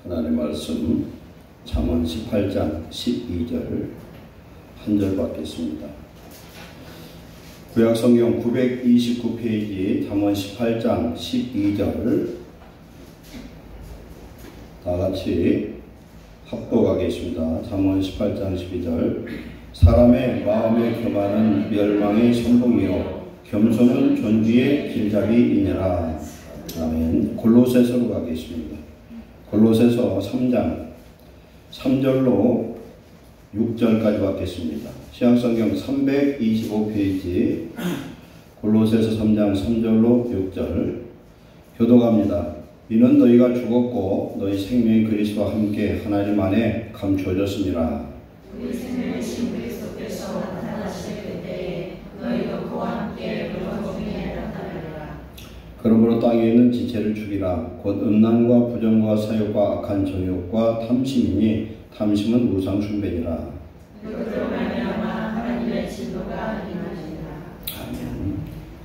하나님의 말씀 잠언 18장 12절 한 절 받겠습니다. 구약성경 929페이지 잠언 18장 12절 다같이 합독하겠습니다. 잠언 18장 12절 사람의 마음의 교만은 멸망의 선봉이요 겸손은 존귀의 길잡이이니라. 아멘. 골로새서로 가겠습니다. 골로새서 3장 3절로 6절까지 받겠습니다. 신약성경 325페이지 골로새서 3장 3절로 6절 교독합니다. 이는 너희가 죽었고 너희 생명이 그리스도와 함께 하나님 안에 감추어졌습니다. 우리 생명의 신 그리스도께서 나타나실 때에 너희도 그와 함께 영광에 나타나리라. 그러므로 땅에 있는 지체를 죽이라. 곧 음란과 부정과 사욕과 악한 정욕과 탐심이니 탐심은 우상 숭배니라. 그로 말미암아 하나님의 진노가 임하리라. 아멘.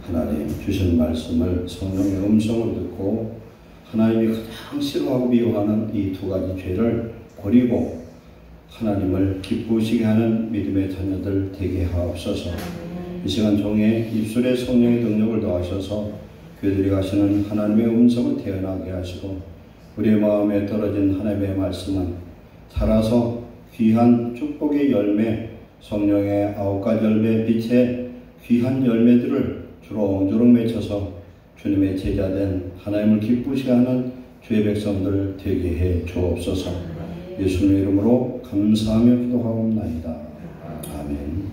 하나님 주신 말씀을 성령의 음성을 듣고 하나님이 가장 싫어하고 미워하는 이 두 가지 죄를 버리고 하나님을 기쁘시게 하는 믿음의 자녀들 되게 하옵소서. 이 시간 종의 입술에 성령의 능력을 더하셔서 교회들이 가시는 하나님의 음성을 태어나게 하시고 우리의 마음에 떨어진 하나님의 말씀은 자라서 귀한 축복의 열매, 성령의 9가지 열매 빛의 귀한 열매들을 주렁주렁 맺혀서 주님의 제자된 하나님을 기쁘시게 하는 주의 백성들 되게 해 주옵소서. 예수님의 이름으로 감사하며 기도하옵나이다. 아멘.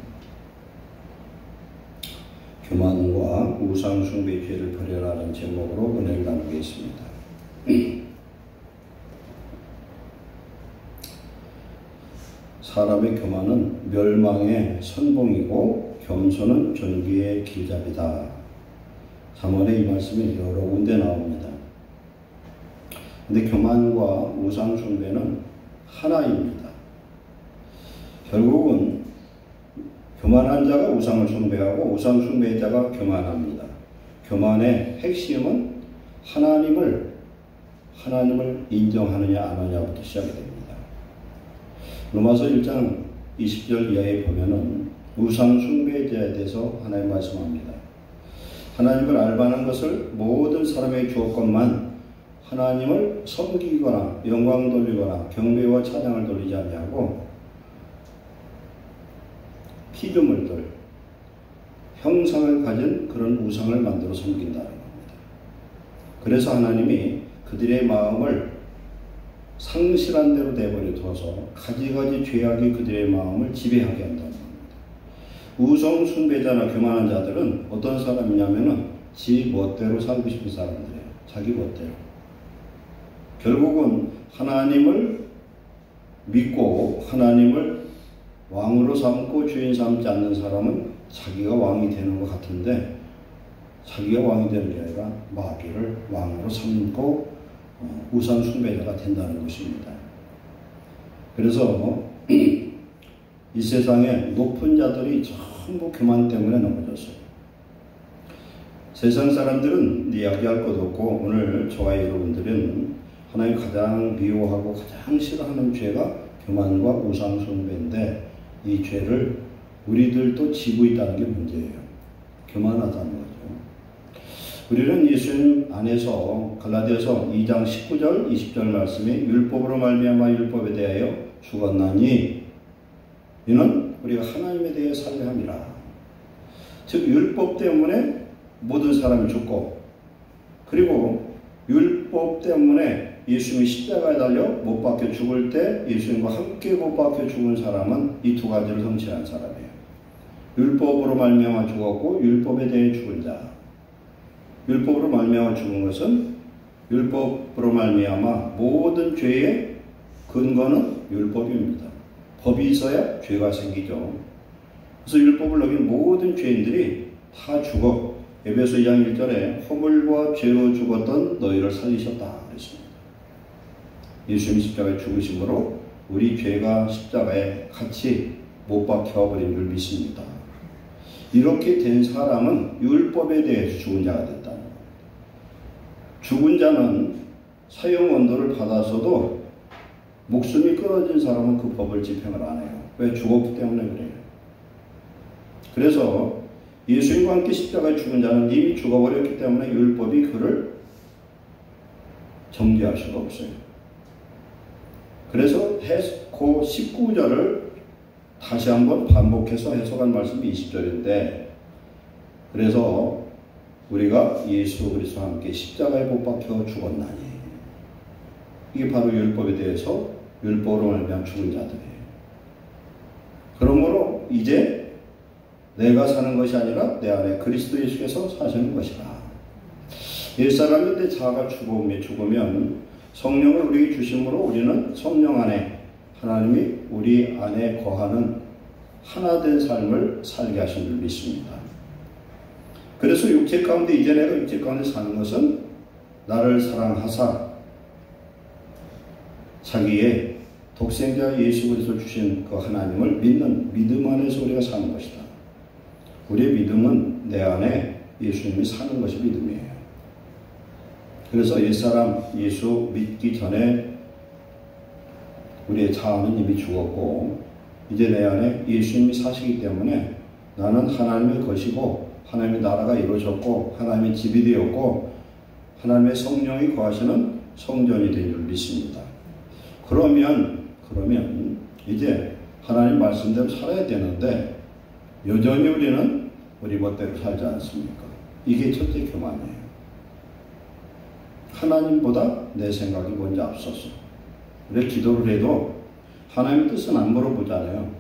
교만과 우상 숭배의 죄를 버려라는 제목으로 은혜를 나누겠습니다. 사람의 교만은 멸망의 선봉이고 겸손은 존귀의 길잡이다. 잠언에 이 말씀이 여러 군데 나옵니다. 근데 교만과 우상 숭배는 하나입니다. 결국은 교만한 자가 우상을 숭배하고 우상 숭배의 자가 교만합니다. 교만의 핵심은 하나님을 인정하느냐 안 하느냐부터 시작이 됩니다. 로마서 1장 20절 이하에 보면은 우상 숭배자에 대해서 하나님 말씀합니다. 하나님을 알바하는 것을 모든 사람에게 주었건만 하나님을 섬기거나 영광 돌리거나 경배와 찬양을 돌리지 아니하고 피조물들, 형상을 가진 그런 우상을 만들어 섬긴다는 겁니다. 그래서 하나님이 그들의 마음을 상실한 대로 내버려 두어서 가지가지 죄악이 그들의 마음을 지배하게 한다는 겁니다. 우상 숭배자나 교만한 자들은 어떤 사람이냐면은 지 멋대로 살고 싶은 사람들이에요. 자기 멋대로. 결국은 하나님을 믿고 하나님을 왕으로 삼고 주인 삼지 않는 사람은 자기가 왕이 되는 것 같은데 자기가 왕이 되는 게 아니라 마귀를 왕으로 삼고 우상 숭배자가 된다는 것입니다. 그래서 이 세상에 높은 자들이 전부 교만 때문에 넘어졌어요. 세상 사람들은 이야기할 것 없고 오늘 저와 여러분들은 하나님 가장 미워하고 가장 싫어하는 죄가 교만과 우상 숭배인데 이 죄를 우리들도 지고 있다는 게 문제예요. 교만하다는 거죠. 우리는 예수님 안에서 갈라디아서 2장 19절 20절 말씀에 율법으로 말미암아 율법에 대하여 죽었나니 이는 우리가 하나님에 대해 살려 함이라. 즉 율법 때문에 모든 사람이 죽고 그리고 율법 때문에 예수님이 십자가에 달려 못 박혀 죽을 때 예수님과 함께 못 박혀 죽은 사람은 이 두 가지를 성취한 사람이에요. 율법으로 말미암아 죽었고 율법에 대해 죽은 자. 율법으로 말미암아 죽은 것은 율법으로 말미암아 모든 죄의 근거는 율법입니다. 법이 있어야 죄가 생기죠. 그래서 율법을 어긴 모든 죄인들이 다 죽어 에베소 2장 1절에 허물과 죄로 죽었던 너희를 살리셨다 그랬습니다. 예수님이 십자가에 죽으심으로 우리 죄가 십자가에 같이 못 박혀버린 줄 믿습니다. 이렇게 된 사람은 율법에 대해서 죽은 자가 됐다는 겁니다. 죽은 자는 사형 언도를 받아서도 목숨이 끊어진 사람은 그 법을 집행을 안 해요. 왜? 죽었기 때문에 그래요. 그래서 예수님과 함께 십자가에 죽은 자는 이미 죽어버렸기 때문에 율법이 그를 정죄할 수가 없어요. 그래서 그 19절을 다시 한번 반복해서 해석한 말씀이 20절인데, 그래서 우리가 예수 그리스도와 함께 십자가에 못 박혀 죽었나니, 이게 바로 율법에 대해서 율법으로 말미암아 죽은 자들이에요. 그러므로 이제 내가 사는 것이 아니라 내 안에 그리스도 예수께서 사시는 것이다. 옛사람이 내 자아가 죽으면 성령을 우리에게 주심으로 우리는 성령 안에 하나님이 우리 안에 거하는 하나된 삶을 살게 하신 줄 믿습니다. 그래서 육체 가운데, 이제 내가 육체 가운데 사는 것은 나를 사랑하사 자기의 독생자 예수 그리스도 주신 그 하나님을 믿는 믿음 안에서 우리가 사는 것이다. 우리의 믿음은 내 안에 예수님이 사는 것이 믿음이에요. 그래서 옛사람 예수 믿기 전에 우리의 자아는 이미 죽었고, 이제 내 안에 예수님이 사시기 때문에 나는 하나님의 것이고 하나님의 나라가 이루어졌고 하나님의 집이 되었고 하나님의 성령이 거하시는 성전이 된 줄 믿습니다. 그러면 이제 하나님 말씀대로 살아야 되는데 여전히 우리는 우리 멋대로 살지 않습니까? 이게 첫째 교만이에요. 하나님보다 내 생각이 먼저 앞서서. 우리가 기도를 해도 하나님의 뜻은 안 물어보잖아요.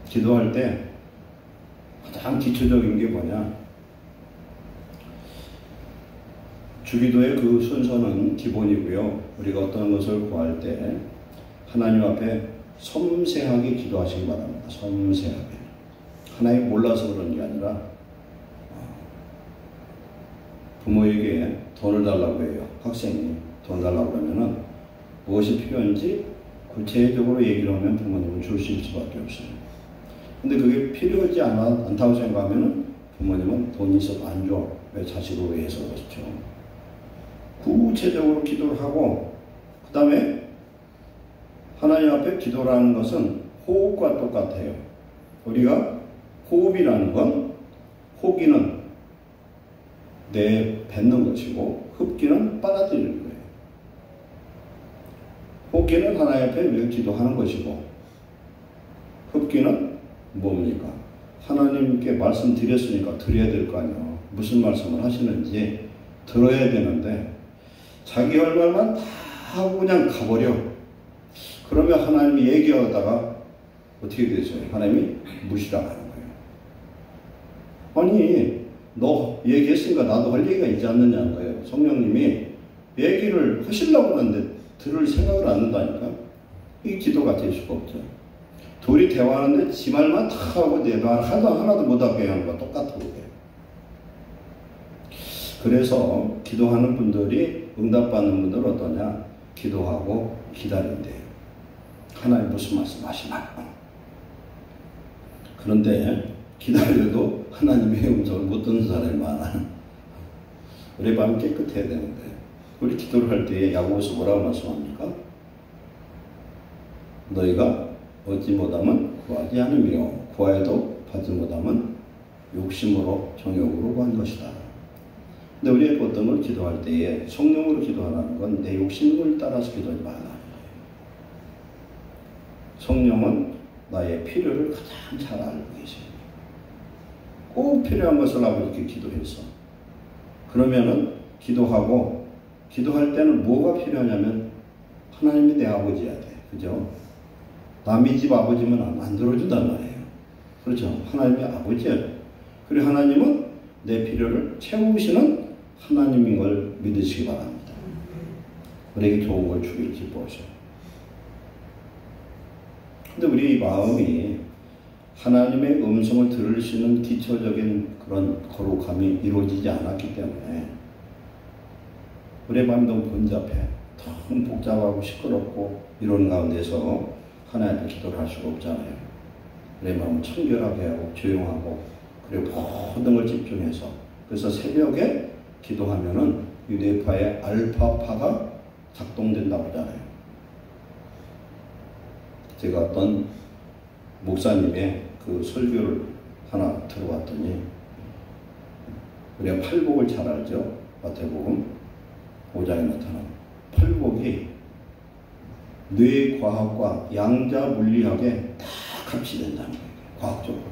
기도할 때 가장 기초적인 게 뭐냐? 주기도의 그 순서는 기본이고요. 우리가 어떤 것을 구할 때 하나님 앞에 섬세하게 기도하시기 바랍니다. 섬세하게. 하나님 몰라서 그런 게 아니라 부모에게 돈을 달라고 해요. 학생이 돈 달라고 하면은 무엇이 필요한지 구체적으로 얘기를 하면 부모님은 줄 수 있을 수밖에 없어요. 근데 그게 필요하지 않다고 생각하면은 부모님은 돈이 있어도 안 줘. 왜? 자식을 위해서 그렇죠. 구체적으로 기도를 하고, 그 다음에 하나님 앞에 기도라는 것은 호흡과 똑같아요. 우리가 호흡이라는 건, 호기는 내뱉는 것이고 흡기는 빨아들이는 거예요. 호기는 하나님 앞에 우리가 기도하는 것이고, 흡기는 뭡니까? 하나님께 말씀드렸으니까 드려야 될 거 아니에요. 무슨 말씀을 하시는지 들어야 되는데 자기 할 말만 다 하고 그냥 가버려. 그러면 하나님이 얘기하다가 어떻게 되죠? 하나님이 무시당하는 거예요. 아니, 너 얘기했으니까 나도 할 얘기가 있지 않느냐는 거예요. 성령님이 얘기를 하시려고 하는데 들을 생각을 안 한다니까. 이게 기도가 될 수가 없죠. 둘이 대화하는데 지 말만 다 하고 내 말 하나도 못하게 하는 거와 똑같다고 해요. 그래서 기도하는 분들이, 응답받는 분들은 어떠냐? 기도하고 기다린대요. 하나님 무슨 말씀 하시나? 그런데 기다려도 하나님의 음성을 못 듣는 사람이 많아. 우리 마음이 깨끗해야 되는데, 우리 기도를 할 때 야고보서 뭐라고 말씀합니까? 너희가 얻지 못하면 구하지 않으며 구하여도 받지 못하면 욕심으로 정욕으로 구한 것이다. 근데 우리가 어떤 걸 기도할 때에 성령으로 기도하라는 건 내 욕심을 따라서 기도하지 말라는 거예요. 성령은 나의 필요를 가장 잘 알고 계세요. 꼭 필요한 것을 아버지께 기도해서, 그러면은 기도하고, 기도할 때는 뭐가 필요하냐면 하나님이 내 아버지야 돼. 그죠? 남의 집 아버지면 안 들어준단 말이에요. 그렇죠? 하나님이 아버지예요. 그리고 하나님은 내 필요를 채우시는 하나님인 걸 믿으시기 바랍니다. 우리에게 좋은 걸 주길 기뻐하셔요. 근데 우리 마음이 하나님의 음성을 들을 수 있는 기초적인 그런 거룩함이 이루어지지 않았기 때문에 우리의 마음이 너무 번잡해. 너무 복잡하고 시끄럽고 이런 가운데서 하나님 앞에 기도를 할 수가 없잖아요. 우리의 마음을 청결하게 하고 조용하고, 그리고 모든 걸 집중해서, 그래서 새벽에 기도하면은 이 뇌파의 알파파가 작동된다고 하잖아요. 제가 어떤 목사님의 그 설교를 하나 들어봤더니, 우리가 팔복을 잘 알죠? 마태복음 5장에 나타나는 팔복이 뇌과학과 양자 물리학에 다 합치된다는 거예요. 과학적으로.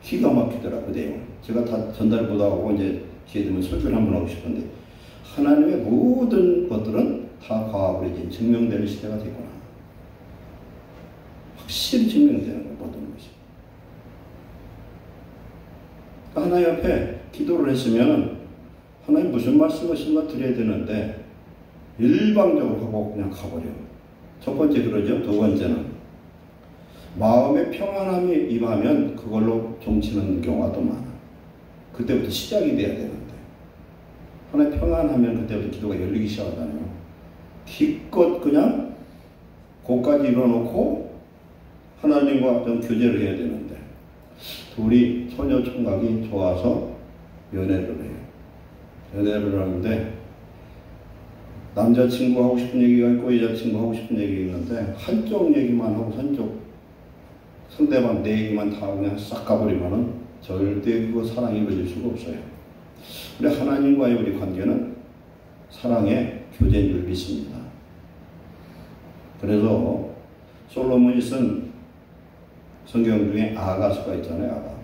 기가 막히더라, 그 내용을. 제가 다 전달 못하고 이제 기회 되면 설교를 한번 하고 싶은데, 하나님의 모든 것들은 다 과학으로 이제 증명되는 시대가 됐구나. 확실히 증명되는 거예요, 모든 것이. 하나님 앞에 기도를 했으면 하나님 무슨 말씀하신가 드려야 되는데 일방적으로 하고 그냥 가버려. 첫 번째 그러죠. 두 번째는 마음의 평안함이 임하면 그걸로 종치는 경우가 더 많아. 그때부터 시작이 돼야 되는데, 하나님 평안하면 그때부터 기도가 열리기 시작하잖아요. 기껏 그냥 고까지 이뤄놓고 하나님과 좀 교제를 해야 되는데, 둘이 처녀 총각이 좋아서 연애를 해요. 연애를 하는데 남자친구 하고 싶은 얘기가 있고 여자친구 하고 싶은 얘기가 있는데, 한쪽 얘기만 하고 한쪽 상대방 내 얘기만 다 그냥 싹 가버리면은 절대 그거 사랑이 이루어질 수가 없어요. 우리 하나님과의 우리 관계는 사랑의 교제인 줄 믿습니다. 그래서 솔로몬이 쓴 성경 중에 아가서가 있잖아요.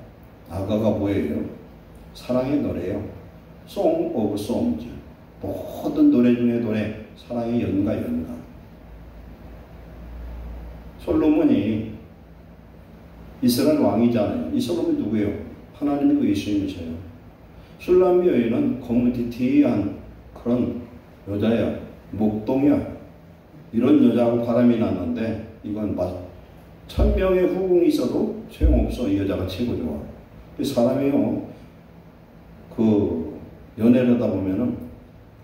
아가가 뭐예요? 사랑의 노래예요. Song of Songs. 모든 노래 중에 노래, 사랑의 연가. 솔로몬이 이스라엘 왕이잖아요. 이 솔로몬이 누구예요? 하나님이 예수님이세요. 슐람미 여인은 거무디티한 그런 여자야. 목동이야. 이런 여자하고 바람이 났는데, 이건 1000명의 후궁이 있어도 소용없어. 이 여자가 최고 좋아. 사람이요, 그 연애를 하다 보면은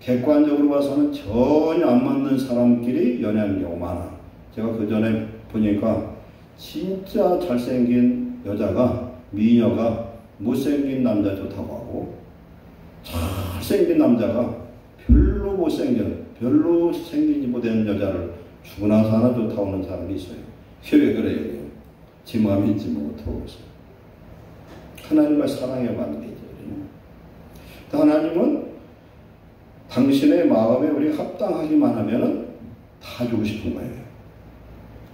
객관적으로 봐서는 전혀 안 맞는 사람끼리 연애하는 경우가 많아. 제가 그 전에 보니까 진짜 잘생긴 여자가, 미녀가 못생긴 남자 좋다고 하고, 잘생긴 남자가 별로 생긴지 못한 여자를 죽으나 사나 좋다고 하는 사람이 있어요. 왜 그래요? 제 마음인지 못하고서. 하나님과 사랑의 관계죠. 하나님은 당신의 마음에 우리가 합당하기만 하면은 다 주고 싶은 거예요.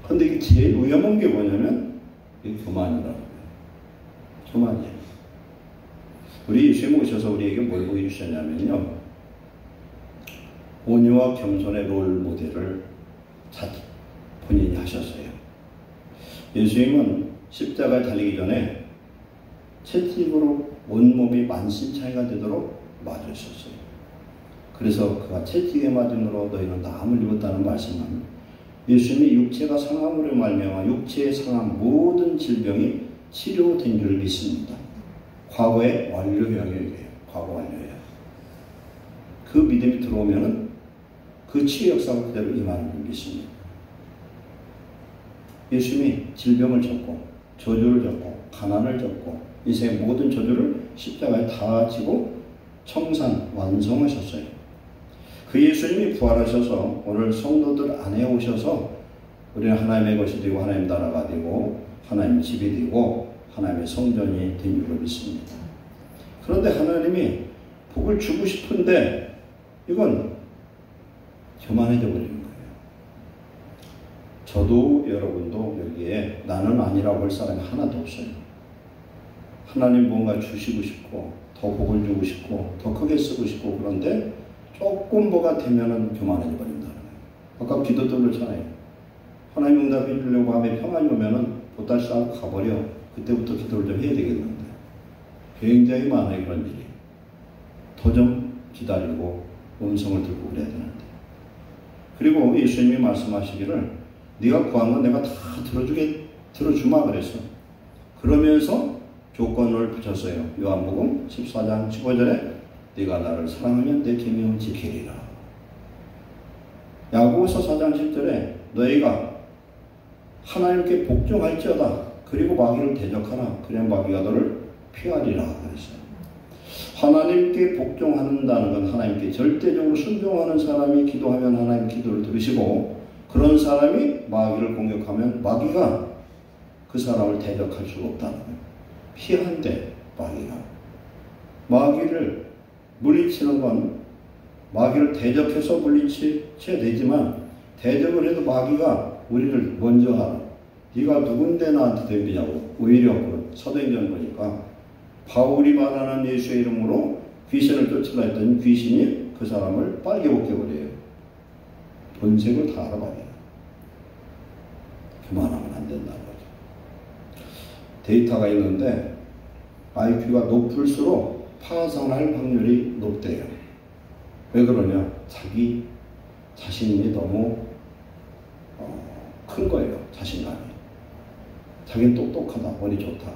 근데 이게 제일 위험한 게 뭐냐면, 이게 교만이라는 거예요. 교만이에요. 우리 예수님 오셔서 우리에게 뭘 보여주셨냐면요, 온유와 겸손의 롤 모델을 본인이 하셨어요. 예수님은 십자가에 달리기 전에 채찍으로 온몸이 만신창이가 되도록 맞으셨어요. 그래서 그가 채찍에 맞음으로 너희는 나음을 입었다는 말씀은, 예수님의 육체가 상함으로 말미암아 육체의 상함 모든 질병이 치료된 줄 믿습니다. 과거의 완료형이에요. 과거 완료형. 그 믿음이 들어오면은 그 치유 역사가 그대로 임하는 줄 믿습니다. 예수님이 질병을 졌고 저주를 졌고 가난을 졌고 인생의 모든 저주를 십자가에 다 지고 청산 완성하셨어요. 그 예수님이 부활하셔서 오늘 성도들 안에 오셔서 우리는 하나님의 것이 되고 하나님 나라가 되고 하나님의 집이 되고 하나님의 성전이 된 줄로 믿습니다. 그런데 하나님이 복을 주고 싶은데 이건 교만해져 버리는 거예요. 저도 여러분도 여기에 나는 아니라고 할 사람이 하나도 없어요. 하나님 뭔가 주시고 싶고 더 복을 주고 싶고 더 크게 쓰고 싶고, 그런데 조금 뭐가 되면은 교만해져 버린다는 거예요. 아까 기도도 그렇잖아요. 하나님 응답해 주려고 하면 평안이 오면은 보따리 싸고 가버려. 그때부터 기도를 좀 해야 되겠는데 굉장히 많아요, 그런 일이. 더 좀 기다리고 음성을 듣고 그래야 되는데. 그리고 예수님이 말씀하시기를 네가 구한 건 내가 다 들어주마 그랬어. 그러면서 조건을 붙였어요. 요한복음 14장 15절에 네가 나를 사랑하면 내 계명을 지키리라. 야고보서 4장 10절에 너희가 하나님께 복종할지어다. 그리고 마귀를 대적하라. 그냥 마귀가 너를 피하리라 그랬어요. 하나님께 복종한다는 건 하나님께 절대적으로 순종하는 사람이 기도하면 하나님 기도를 들으시고, 그런 사람이 마귀를 공격하면 마귀가 그 사람을 대적할 수가 없다는 거예요. 피한대 마귀를 물리치는 건 마귀를 대적해서 물리쳐야 되지만 대적을 해도 마귀가 우리를 먼저 하라. 네가 누군데 나한테 덤비냐고. 오히려 사도행전 보니까 바울이 말하는 예수의 이름으로 귀신을 쫓으려 했더니 귀신이 그 사람을 빨개 벗겨버려요. 본색을 다 알아봐요. 그만하면 안 된다는 거죠. 데이터가 있는데 IQ가 높을수록 파산할 확률이 높대요. 왜 그러냐? 자기 자신이 너무 큰 거예요. 자신감이. 자기는 똑똑하다. 머리 좋다.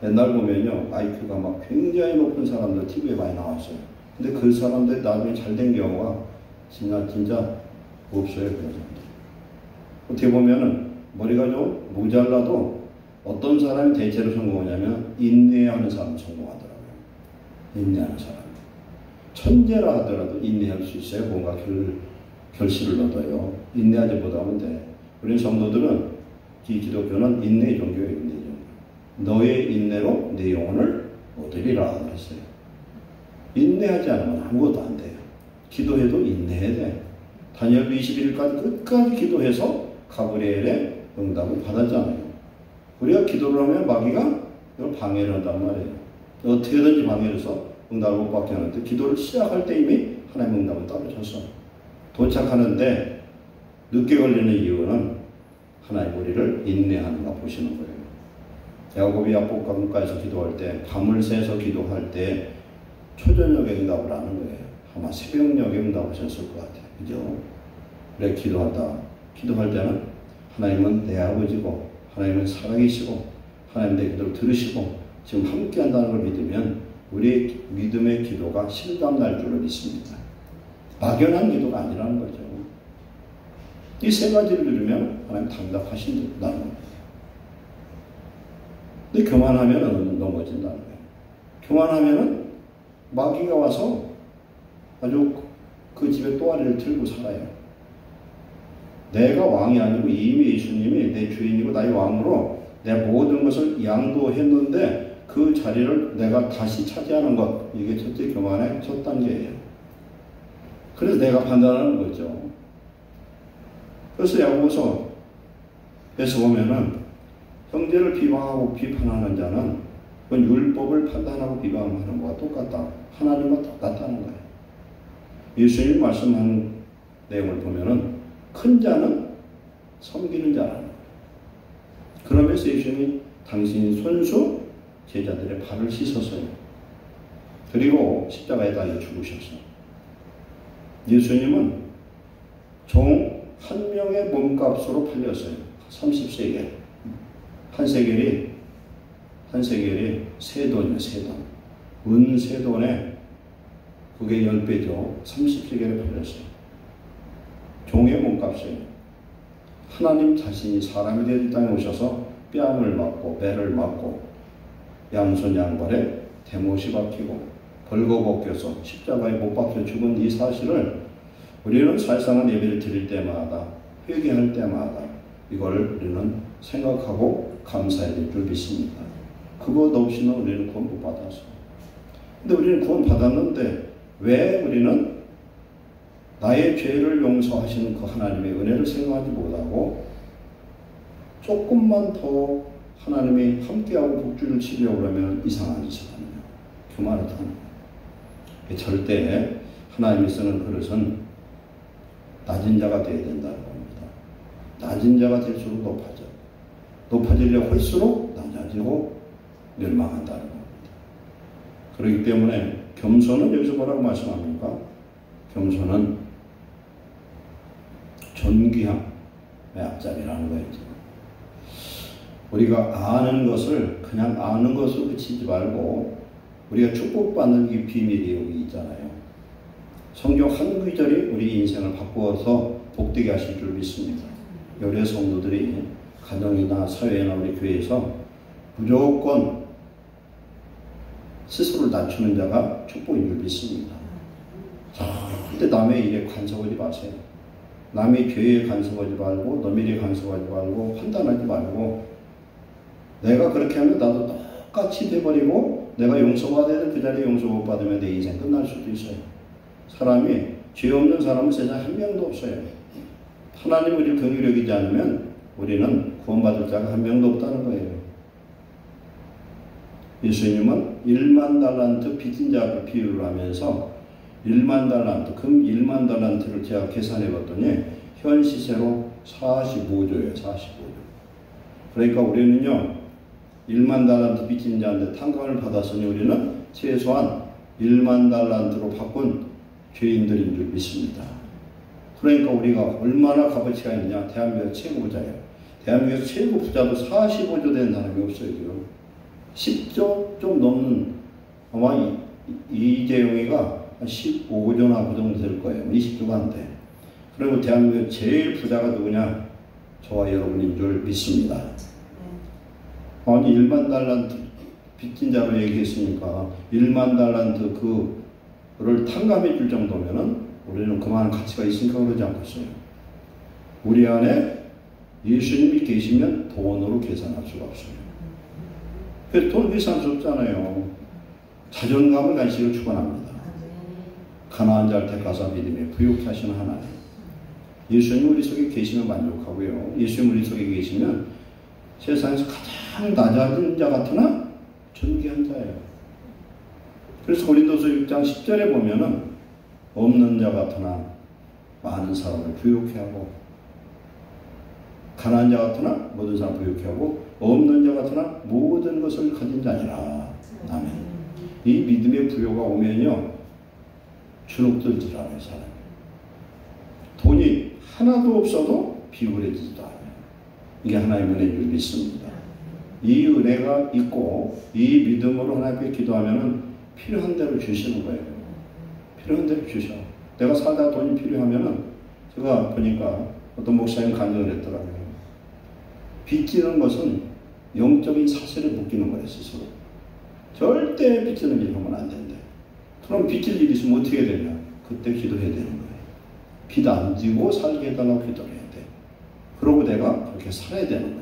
옛날 보면요. IQ가 막 굉장히 높은 사람들 TV에 많이 나왔어요. 근데 그 사람들이 나중에 잘된 경우가 진짜 없어요. 그런 사람들. 어떻게 보면은 머리가 좀 모자라도 어떤 사람이 대체로 성공하냐면 인내하는 사람이 성공하더라고요. 인내하는 사람. 천재라 하더라도 인내할 수 있어요. 뭔가 결실을 얻어요. 인내하지 못하면 돼. 우리 성도들은 기독교는 인내의 종교예요. 인내의 종교. 너의 인내로 내 영혼을 얻으리라 그랬어요. 인내하지 않으면 아무것도 안 돼요. 기도해도 인내해야 돼. 다니엘 21일까지 끝까지 기도해서 가브리엘의 응답을 받았잖아요. 우리가 기도를 하면 마귀가 이걸 방해를 한단 말이에요. 어떻게든지 방해를 해서 응답을 못 받게 하는데 기도를 시작할 때 이미 하나님의 응답은 떨어졌어. 도착하는데 늦게 걸리는 이유는 하나님 우리를 인내하는가 보시는 거예요. 야곱이 야복강가에서 기도할 때 밤을 새서 기도할 때 초저녁에 응답을 하는 거예요. 아마 새벽녘에 응답하셨을 것 같아요. 그죠? 그래 기도할 때는 하나님은 내 아버지고 하나님은 살아계시고 하나님 내 기도를 들으시고 지금 함께 한다는 걸 믿으면 우리의 믿음의 기도가 실감날 줄을 믿습니다. 막연한 기도가 아니라는 거죠. 이 세 가지를 들으면 하나님 답답하신다는 겁니다. 근데 교만하면 넘어진다는 거예요. 교만하면 마귀가 와서 아주 그 집에 또아리를 들고 살아요. 내가 왕이 아니고 이미 예수님이 내 주인이고 나의 왕으로 내 모든 것을 양도했는데 그 자리를 내가 다시 차지하는 것, 이게 첫째 교만의 첫 단계예요. 그래서 내가 판단하는 거죠. 그래서 야고보서에서 보면은 형제를 비방하고 비판하는 자는 그 율법을 판단하고 비방하는 것과 똑같다. 하나님과 똑같다는 거예요. 예수님이 말씀하는 내용을 보면은 큰 자는 섬기는 자라는 거예요. 그러면서 예수님이 당신이 손수 제자들의 발을 씻었어요. 그리고 십자가에 달려 죽으셨어요. 예수님은 종 한 명의 몸값으로 팔렸어요. 30세겔. 한 세겔이 세 돈이에요. 세 돈. 은 세 돈에 그게 10배죠. 30세겔에 팔렸어요. 종의 몸값이에요. 하나님 자신이 사람이 된 땅에 오셔서 뺨을 맞고 배를 맞고 양손 양발에 대못이 박히고 벌거벗겨서 십자가에 못 박혀 죽은 이 사실을 우리는 살상한 예배를 드릴 때마다 회개할 때마다 이걸 우리는 생각하고 감사해야 될 줄 믿습니다. 그것 없이는 우리는 구원 못 받았어요. 근데 우리는 구원 받았는데 왜 우리는 나의 죄를 용서하시는 그 하나님의 은혜를 생각하지 못하고 조금만 더 하나님이 함께하고 복주를 치려고 하면 이상한 짓을 하느냐. 교만하다는 거예요. 절대 하나님이 쓰는 그릇은 낮은 자가 되어야 된다는 겁니다. 낮은 자가 될수록 높아져. 높아지려 할수록 낮아지고 멸망한다는 겁니다. 그렇기 때문에 겸손은 여기서 뭐라고 말씀합니까? 겸손은 존귀함의 앞자리라는 거예요. 우리가 아는 것을 그냥 아는 것으로 그치지 말고 우리가 축복받는 이 비밀이 여기 있잖아요. 성경 한 구절이 우리 인생을 바꾸어서 복되게 하실 줄 믿습니다. 여러 성도들이 가정이나 사회나 우리 교회에서 무조건 스스로를 낮추는 자가 축복인 줄 믿습니다. 절대 남의 일에 간섭하지 마세요. 남의 죄에 간섭하지 말고 남의 일에 간섭하지 말고 판단하지 말고 내가 그렇게 하면 나도 똑같이 돼버리고 내가 용서받아야 될 그 자리에 용서 못 받으면 내 인생 끝날 수도 있어요. 사람이 죄 없는 사람은 세상에 한 명도 없어요. 하나님 우리를 긍휼히 여기지 않으면 우리는 구원받을 자가 한 명도 없다는 거예요. 예수님은 1만 달란트 빚진 자를 비유를 하면서 1만 달란트, 금 1만 달란트를 제가 계산해 봤더니 현 시세로 45조예요. 45조. 그러니까 우리는요 1만 달란트 빚진 자인데 탕감을 받았으니 우리는 최소한 1만 달란트로 바꾼 죄인들인 줄 믿습니다. 그러니까 우리가 얼마나 값어치가 있느냐. 대한민국 최고 부자예요. 대한민국에서 최고 부자도 45조 된 사람이 없어요. 지금 10조 좀 넘는 아마 이재용이가 한 15조나 그 정도 될 거예요. 20조가 안 돼. 그리고 대한민국 제일 부자가 누구냐? 저와 여러분인 줄 믿습니다. 아니 1만 달란트 빚진 자로 얘기했으니까 1만 달란트 그를 탕감해 줄 정도면은 우리는 그만한 가치가 있으니까 그러지 않겠어요. 우리 안에 예수님이 계시면 돈으로 계산할 수가 없어요. 그래서 돈 계산할 수 없잖아요. 자존감을 간식으로 축원합니다. 가난한 자를 택하사 믿음에 부욕케 하시는 하나님. 예수님 우리 속에 계시면 만족하고요. 예수님 우리 속에 계시면 세상에서 가장 낮아진 자 같으나 존귀한 자예요. 그래서 고린도서 6장 10절에 보면은 없는 자 같으나 많은 사람을 부욕케 하고 가난한 자 같으나 모든 사람을 부욕케 하고 없는 자 같으나 모든 것을 가진 자니라. 아멘. 이 믿음의 부요가 오면요 주눅들질 않아요. 사람이. 돈이 하나도 없어도 비굴해지지도 않아요. 이게 하나님의 은혜인 줄 믿습니다. 이 은혜가 있고 이 믿음으로 하나님 앞에 기도하면은 필요한 대로 주시는 거예요. 필요한 대로 주셔. 내가 살다 돈이 필요하면은 제가 보니까 어떤 목사님 간증을 했더라고요. 빚지는 것은 영적인 사슬에 묶이는 거예요. 스스로. 절대 빚지는 일 하면 안 된대. 그럼 빚질 일이 있으면 어떻게 되냐? 그때 기도해야 되는 거예요. 빚 안 지고 살게 해달라고 기도를 해야 돼. 그러고 내가 그렇게 살아야 되는 거예요.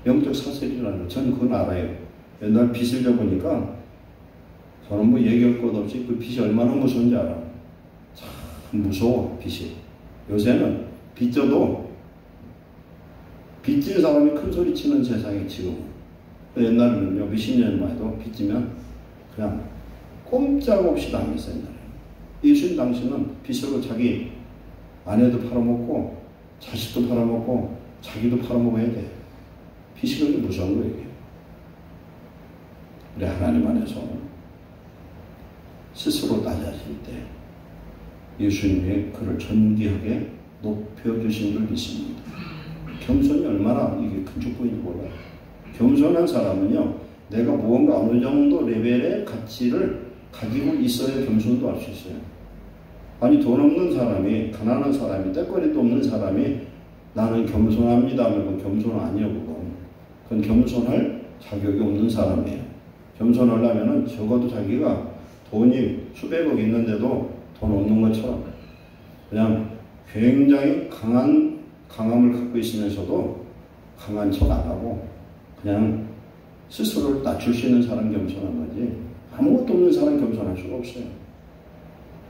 영적 사슬이라는 거. 저는 그건 알아요. 옛날 빚을 져보니까 저는 뭐 얘기할 것 없이 그 빚이 얼마나 무서운지 알아. 참 무서워, 빚이. 요새는 빚져도 빚진 사람이 큰 소리 치는 세상이 지금. 옛날에는요, 몇십 년만 해도 빚지면 그냥 꼼짝없이 당했어요. 예수님 당시는 빚으로 자기 아내도 팔아먹고 자식도 팔아먹고 자기도 팔아먹어야 돼. 빚이 그렇게 무서운 거예요. 우리 하나님 안에서 스스로 낮아질 때 예수님이 그를 존귀하게 높여주신 줄 믿습니다. 겸손이 얼마나 이게 큰 축복인지 몰라요. 겸손한 사람은요, 내가 무언가 어느 정도 레벨의 가치를 가지고 있어야 겸손도 할 수 있어요. 아니, 돈 없는 사람이, 가난한 사람이, 떼거리도 없는 사람이 나는 겸손합니다 하면 겸손은 아니에요. 그건 겸손할 자격이 없는 사람이에요. 겸손하려면 적어도 자기가 돈이 수백억 있는데도 돈 없는 것처럼 그냥 굉장히 강함을 갖고 있으면서도 강한 척 안 하고 그냥 스스로를 낮출 수 있는 사람 겸손한 거지 아무것도 없는 사람 겸손할 수가 없어요.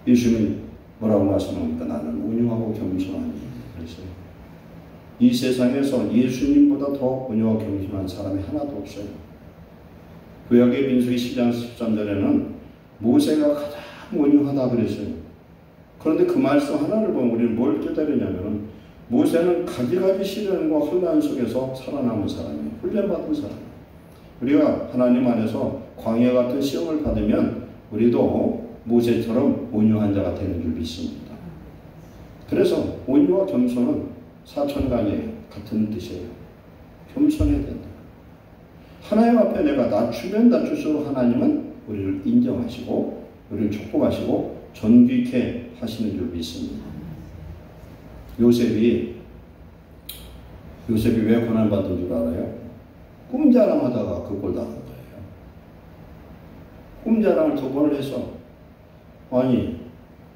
예수님이 뭐라고 말씀합니까? 나는 온유하고 겸손하니 그랬어요. 이 세상에서 예수님보다 더 온유하고 겸손한 사람이 하나도 없어요. 구약의 민수기 10장 13절에는 모세가 가장 온유하다 그랬어요. 그런데 그 말씀 하나를 보면 우리는 뭘 깨달으냐면 모세는 가지가지 시련과 혼란 속에서 살아남은 사람이에요. 훈련받은 사람. 우리가 하나님 안에서 광야 같은 시험을 받으면 우리도 모세처럼 온유한 자가 되는 줄 믿습니다. 그래서 온유와 겸손은 사천간이에요. 같은 뜻이에요. 겸손해야 된다. 하나님 앞에 내가 낮추면 낮출수록 하나님은 우리를 인정하시고 우리를 축복하시고 존귀케 하시는 줄 믿습니다. 요셉이 왜 고난받은 줄 알아요? 꿈자랑하다가 그 꼴 당한 거예요. 꿈자랑을 2번을 해서 아니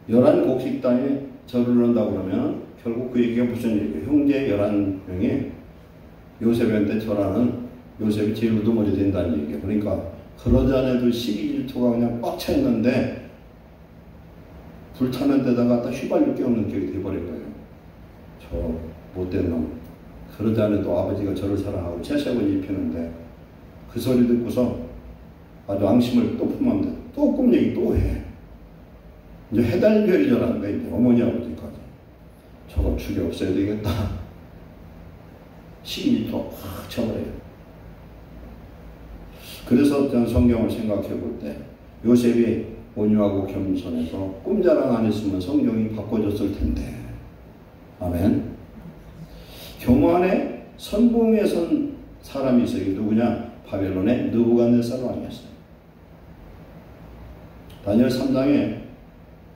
11곡식당에 절을 한다고 그러면 결국 그 얘기가 무슨 얘기예요? 형제 11명이 요셉한테 절하는 요셉이 제일 우두머리 된다는 얘기예요. 그러니까 그러지 않아도 시기 질투가 그냥 꽉 차 있는데 불타는 데다가 갖다 휘발유 끼얹는 격이 돼버린 거예요. 저 못된 놈. 그러지 않아도 아버지가 저를 사랑하고 채색을 입히는데 그 소리 듣고서 아주 앙심을 또 품었는데 또 꿈 얘기 또 해. 이제 해달별이 전하는 거예요. 이제 어머니 아버지까지. 저거 죽여 없애야 되겠다. 시기질투가 확 쳐버려요. 그래서 저는 성경을 생각해 볼 때 요셉이 온유하고 겸손해서 꿈자랑 안 했으면 성경이 바꿔줬을 텐데. 아멘. 교만에 선봉에 선 사람이 있어요. 누구냐? 바벨론의 느부갓네살 왕이었어요. 다니엘 3장에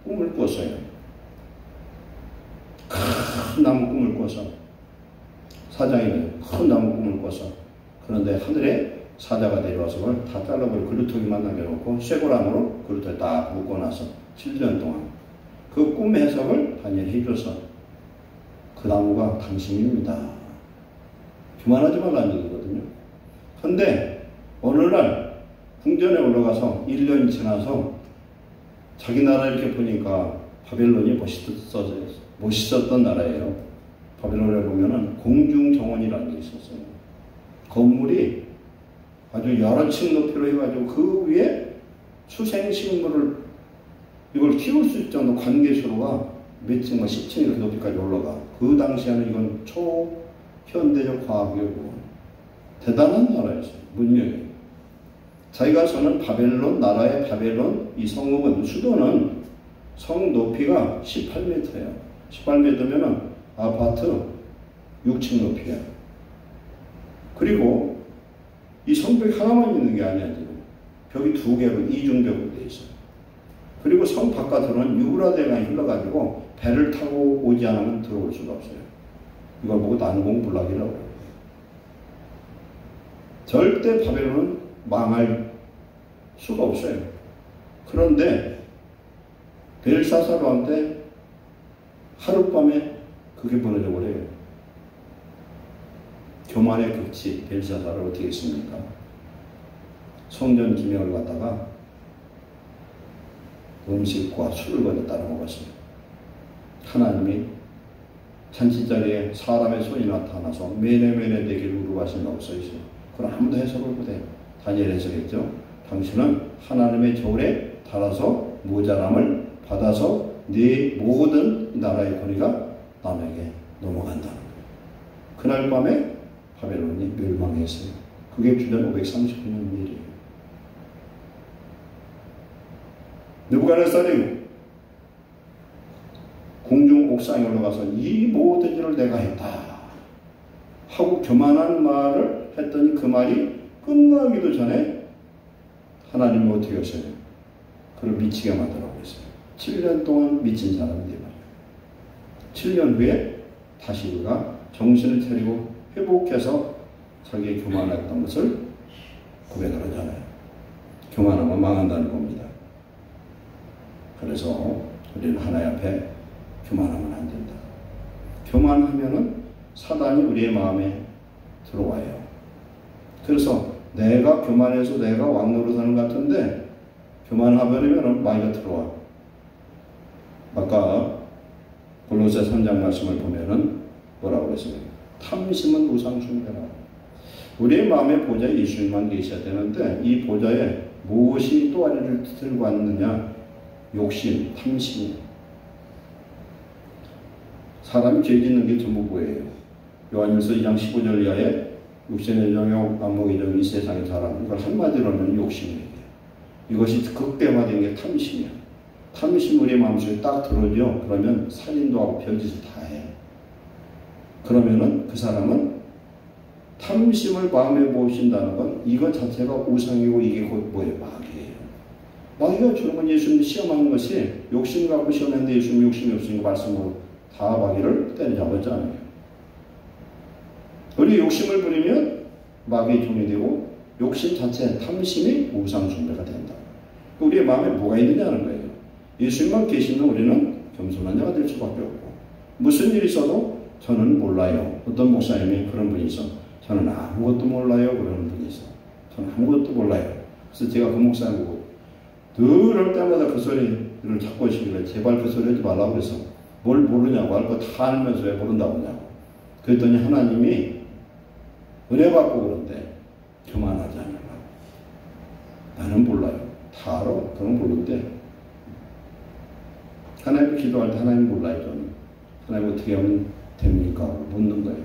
꿈을 꿨어요. 큰 나무 꿈을 꿔서 사장이 큰 나무 꿈을 꿔서 그런데 하늘에 사자가 내려와서 그걸 다 잘라버리고 그루터기만 남겨놓고 쇠고랑으로 그루터기 딱 묶어놔서 7년 동안 그 꿈 해석을 다니엘이 해줘서 그 나무가 당신입니다. 교만하지 말라는 얘기거든요. 그런데 어느 날 궁전에 올라가서 1년이 지나서 자기 나라 이렇게 보니까 바벨론이 멋있었던 나라예요. 바벨론에 보면은 공중정원이라는 게 있었어요. 건물이 아주 여러 층 높이로 해가지고 그 위에 수생식물을 이걸 키울 수 있을 정도 관계수로가 몇 층, 10층 이렇게 높이까지 올라가. 그 당시에는 이건 초현대적 과학이고 대단한 나라였어요. 문명이. 자기가 서는 바벨론, 나라의 바벨론, 이 성읍은, 수도는 성 높이가 18m예요. 18m면은 아파트 6층 높이야. 그리고 이 성벽이 하나만 있는 게 아니야, 지금. 벽이 2개로 이중벽으로 되어 있어요. 그리고 성 바깥으로는 유브라데가 흘러가지고 배를 타고 오지 않으면 들어올 수가 없어요. 이걸 보고 난공불락이라고 해요. 절대 바벨론은 망할 수가 없어요. 그런데 벨사살 왕 때 하룻밤에 그게 무너져 버려요. 교만의 극치 벨사살을 어떻게 했습니까? 성전 기명을 갖다가 음식과 술을 거둬 따라 먹었어요. 하나님이 잔치자리에 사람의 손이 나타나서 메네메네 되기를 우루하신다고 써있어요. 그건 아무도 해석을 못해요. 다니엘 해석했죠. 당신은 하나님의 저울에 달아서 모자람을 받아서 네 모든 나라의 권위가 남에게 넘어간다는 거예요. 그날 밤에 바벨론이 멸망했어요. 그게 주전 539년 일이에요. 느부갓네살이 공중 옥상에 올라가서 이 모든 일을 내가 했다 하고 교만한 말을 했더니 그 말이 끝나기도 전에 하나님이 어떻게 하셔요? 그를 미치게 만들라고 했어요. 7년 동안 미친 사람이 되어요. 7년 후에 다시 그가 정신을 차리고 회복해서 자기의 교만했던 것을 고백을 하잖아요. 교만하면 망한다는 겁니다. 그래서 우리는 하나님 앞에 교만하면 안 된다. 교만하면은 사단이 우리의 마음에 들어와요. 그래서 내가 교만해서 내가 왕 노릇하는 것 같은데 교만하면 마귀가 들어와. 아까 골로새 3장 말씀을 보면은 뭐라고 그랬어요? 탐심은 우상숭배라. 우리의 마음의 보좌에 예수님만 계셔야 되는데 이 보좌에 무엇이 또아리를 들고 왔느냐? 욕심, 탐심. 사람이 죄 짓는 게 전부 뭐예요? 요한일서 2장 15절 이하에 육신의 정욕, 안목의 정, 이 세상의 사람. 이걸 한마디로 하면 욕심이에요. 이것이 극대화된 게 탐심이야. 탐심 우리 마음속에 딱 들어오죠. 그러면 살인도 하고 별짓을 다 해. 그러면은 그 사람은 탐심을 마음에 모으신다는 건 이것 자체가 우상이고 이게 곧 뭐예요? 마귀예요. 마귀가 주는 건 예수님이 시험하는 것이 욕심 갖고 시험했는데 예수님 욕심이 없으니까 말씀으로 다 마귀를 때려잡았잖아요. 우리 욕심을 부리면 마귀의 종이 되고 욕심 자체, 탐심이 우상 숭배가 된다. 우리의 마음에 뭐가 있느냐는 거예요. 예수님만 계시면 우리는 겸손한 자가 될 수밖에 없고, 무슨 일이 있어도 저는 몰라요. 어떤 목사님이 그런 분이 있어. 저는 아무것도 몰라요. 그러는 분이 있어. 저는 아무것도 몰라요. 그래서 제가 그 목사님 보고 늘 할 때마다 그 소리를 찾고 있으길래 제발 그 소리 하지 말라고 그래서 뭘 모르냐고, 알 거 다 알면서 왜 모른다고 하냐고. 그랬더니 하나님이 은혜 받고 그런데 교만하지 않으라고. 나는 몰라요. 다 알아. 그건 모르는데 하나님 기도할 때 하나님 몰라요. 저는 하나님 어떻게 하면 됩니까? 묻는 거예요.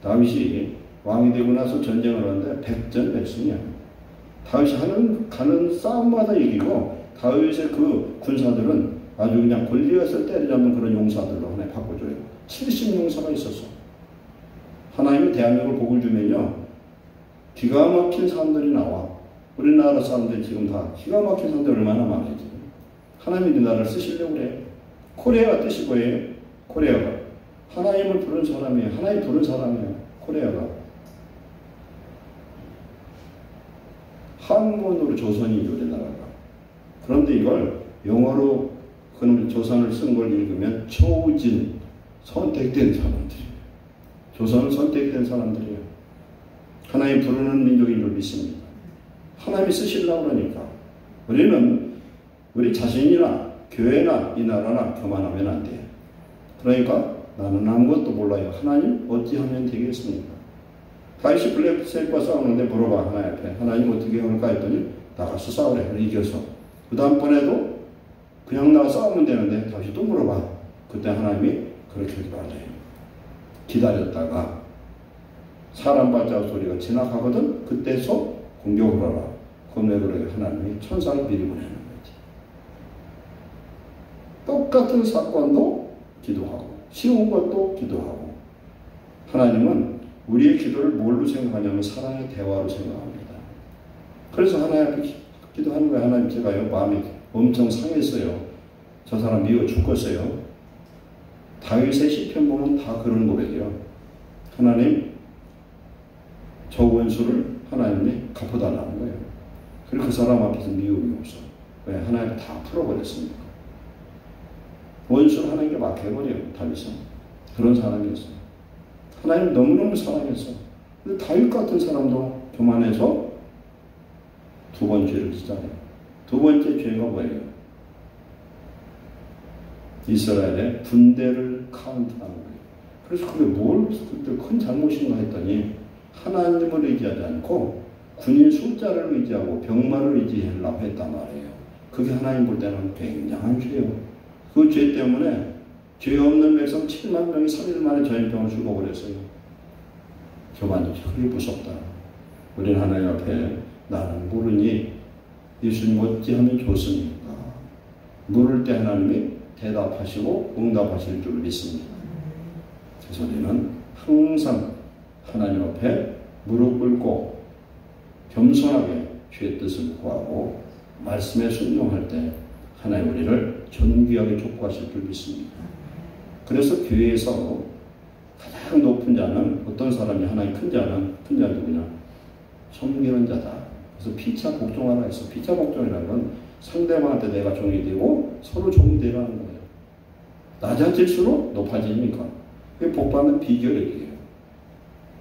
다윗이 왕이 되고 나서 전쟁을 하는데 백전백승이야. 다윗이 가는 싸움마다 이기고, 다윗의 그 군사들은 아주 그냥 골리앗을 때리자면 그런 용사들로 하나님 바꿔줘요. 70용사가 있었어. 하나님이 대한민국을 복을 주면요, 기가 막힌 사람들이 나와. 우리나라 사람들이 지금 다 기가 막힌 사람들이 얼마나 많아요. 지금. 하나님이 우리나라를 쓰시려고 그래요. 코리아가 뜻이 뭐예요? 코리아가 하나님을 부른 사람이에요. 하나님 부른 사람이에요. 코리아가 한문으로 조선이죠, 우리나라가. 그런데 이걸 영어로 그놈 조선을 쓴 걸 읽으면 chosen, 선택된 사람들이에요. 조선은 선택된 사람들이에요. 하나님 부르는 민족인 줄 믿습니다. 하나님이 쓰시려고 그러니까 우리는 우리 자신이나 교회나 이 나라나 교만하면 안 돼요. 그러니까 나는 아무것도 몰라요. 하나님 어찌하면 되겠습니까? 다윗이 블레셋과 싸우는데 물어봐, 하나님 앞에. 하나님 어떻게 할까 했더니 나가서 싸우래. 이겨서. 그 다음번에도 그냥 나가 싸우면 되는데 다시 또 물어봐. 그때 하나님이 그렇게 하지 말래요. 기다렸다가 사람 발자국 소리가 지나가거든. 그때서 공격을 하라. 그럼 왜 그래요? 하나님이 천사를 미리 보내는 거지. 똑같은 사건도 기도하고 쉬운 것도 기도하고. 하나님은 우리의 기도를 뭘로 생각하냐면 사랑의 대화로 생각합니다. 그래서 하나님 앞에 기도하는 거예요. 하나님, 제가요 마음이 엄청 상했어요. 저 사람 미워 죽겠어요. 다윗의 시편 보면 다 그런 고백이에요. 하나님, 저 원수를 하나님이 갚아달라는 거예요. 그리고 그 사람 앞에서 미움이 없어. 왜? 하나님이 다 풀어버렸습니까? 원수를 하나님께 맡겨버려요. 다윗은 그런 사람이었어요. 하나님 너무너무 사랑했어. 근데 다윗 같은 사람도 교만해서 두 번 죄를 짓잖아요. 두 번째 죄가 뭐예요? 이스라엘의 분대를 카운트하는 거예요. 그래서 그게 뭘 그때 큰 잘못인가 했더니 하나님을 의지하지 않고 군인 숫자를 의지하고 병마를 의지하려고 했단 말이에요. 그게 하나님 볼 때는 굉장한 죄예요. 그 죄 때문에 죄 없는 백성 7만 명이 3일 만에 전염병을 죽어버렸어요. 교만이죠. 그게 무섭다. 우리는 하나님 앞에 나는 모르니 예수님 어찌하면 좋습니까? 물을 때 하나님이 대답하시고 응답하실 줄 믿습니다. 그래서 우리는 항상 하나님 앞에 무릎 꿇고 겸손하게 주의 뜻을 구하고 말씀에 순종할 때 하나님 우리를 존귀하게 촉구하실 줄 믿습니다. 그래서 교회에서 가장 높은 자는 어떤 사람이 하나님 큰 자는 누구냐? 섬기는 자다. 그래서 피차 복종하라 했어. 피차 복종이라는 건 상대방한테 내가 종이 되고 서로 종이 되라는 거예요. 낮아질수록 높아지니까. 그게 복받는 비결이에요.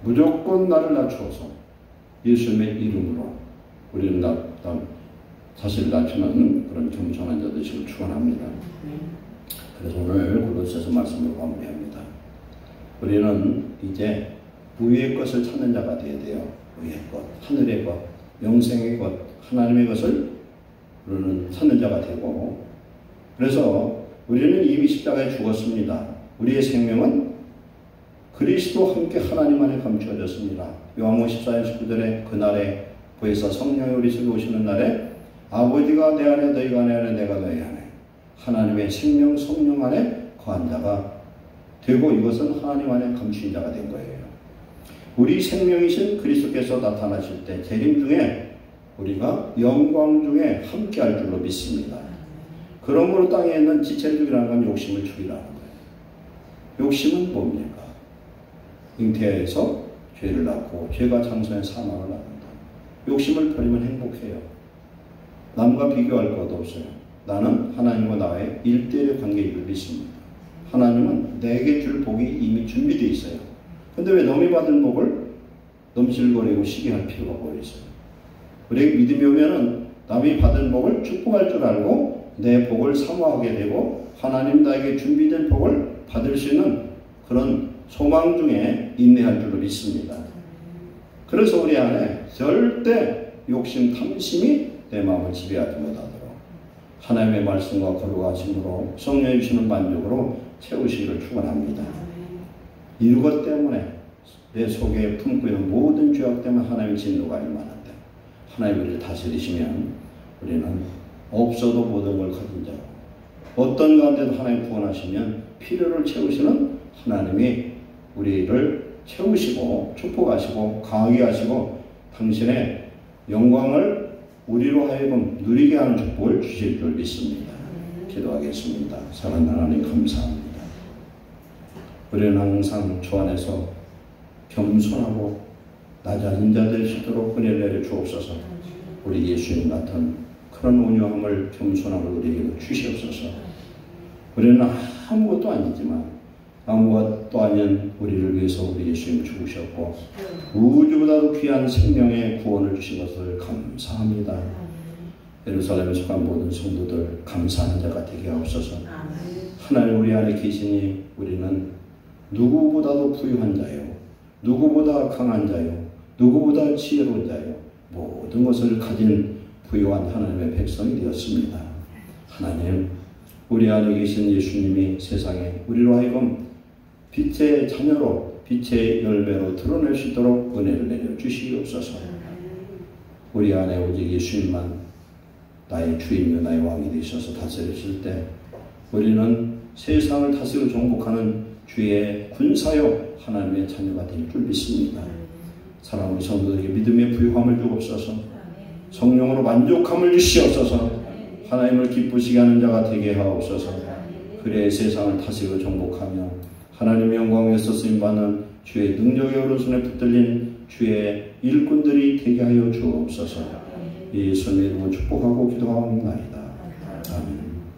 무조건 나를 낮추어서 예수님의 이름으로 우리는 자신을 낮추는 그런 겸손한 자 되시길 축원합니다. 그래서 오늘 골로새서 말씀으로 마무리합니다. 우리는 이제 위의 것을 찾는 자가 되어야 돼요. 위의 것, 하늘의 것, 영생의 것, 하나님의 것을 우리는 찾는 자가 되고, 그래서 우리는 이미 십자가에 죽었습니다. 우리의 생명은 그리스도와 함께 하나님 안에 감추어졌습니다. 요한복음 14장 19절에 그날에 보혜사 성령이 우리 속에 오시는 날에 아버지가 내 안에 너희가 내 안에 내가 너희 안에 하나님의 생명 성령 안에 거한 자가 되고, 이것은 하나님 안에 감추인 자가 된 거예요. 우리 생명이신 그리스도께서 나타나실 때 재림 중에 우리가 영광 중에 함께 할 줄로 믿습니다. 그러므로 땅에 있는 지체적이라는 건 욕심을 죽이라는 거예요. 욕심은 뭡니까? 잉태에서 죄를 낳고 죄가 장소에 사망을 낳는다. 욕심을 버리면 행복해요. 남과 비교할 것도 없어요. 나는 하나님과 나의 일대일의 관계인 줄 믿습니다. 하나님은 내게 줄 복이 이미 준비되어 있어요. 근데 왜 남이 받은 복을 넘실거리고 시기할 필요가 뭐 있어요? 우리에게 믿음이 오면은 남이 받은 복을 축복할 줄 알고 내 복을 사모하게 되고 하나님 나에게 준비된 복을 받을 수 있는 그런 소망 중에 인내할 줄로 믿습니다. 그래서 우리 안에 절대 욕심, 탐심이 내 마음을 지배하지 못하도록 하나님의 말씀과 거룩하심으로 성령이 주시는 만족으로 채우시기를 축원합니다. 이것 때문에 내 속에 품고 있는 모든 죄악 때문에 하나님의 진노가 임하는데 하나님 우리를 다스리시면 우리는 없어도 모든 걸 가진 자고 어떤 가운데도 하나님 구원하시면 필요를 채우시는 하나님이 우리를 채우시고 축복하시고 강하게 하시고 당신의 영광을 우리로 하여금 누리게 하는 축복을 주실 줄 믿습니다. 기도하겠습니다. 사랑하는 하나님 감사합니다. 우리는 항상 주 안에서 겸손하고 낮아진 자 될 수 있도록 은혜를 내려 주옵소서. 우리 예수님 같은 그런 온유함을 겸손함을 우리에게 주시옵소서. 우리는 아무것도 아니지만 아무것도 아닌 우리를 위해서 우리 예수님을 죽으셨고 우주보다도 귀한 생명의 구원을 주신 것을 감사합니다. 예루살렘에 속한 모든 성도들 감사하는 자가 되게 하옵소서. 하나님 우리 안에 계시니 우리는 누구보다도 부유한 자요, 누구보다 강한 자요, 누구보다 지혜로운 자요, 모든 것을 가진 부유한 하나님의 백성이 되었습니다. 하나님 우리 안에 계신 예수님이 세상에 우리로 하여금 빛의 자녀로 빛의 열매로 드러낼 수 있도록 은혜를 내려 주시옵소서. 우리 안에 오직 예수님만 나의 주인이요 나의 왕이 되셔서 다스리실 때 우리는 세상을 다스리고 정복하는 주의 군사요 하나님의 자녀가 될 줄 믿습니다. 사랑하는 우리 성도들에게 믿음의 부유함을 주옵소서. 성령으로 만족함을 주시옵소서. 하나님을 기쁘시게 하는 자가 되게 하옵소서. 그래 세상을 다스리고 정복하며 하나님의 영광에서 쓰임받는 주의 능력의 오른손에 붙들린 주의 일꾼들이 되게 하여 주옵소서. 예수님의 이름으로 축복하고 기도하옵나이다.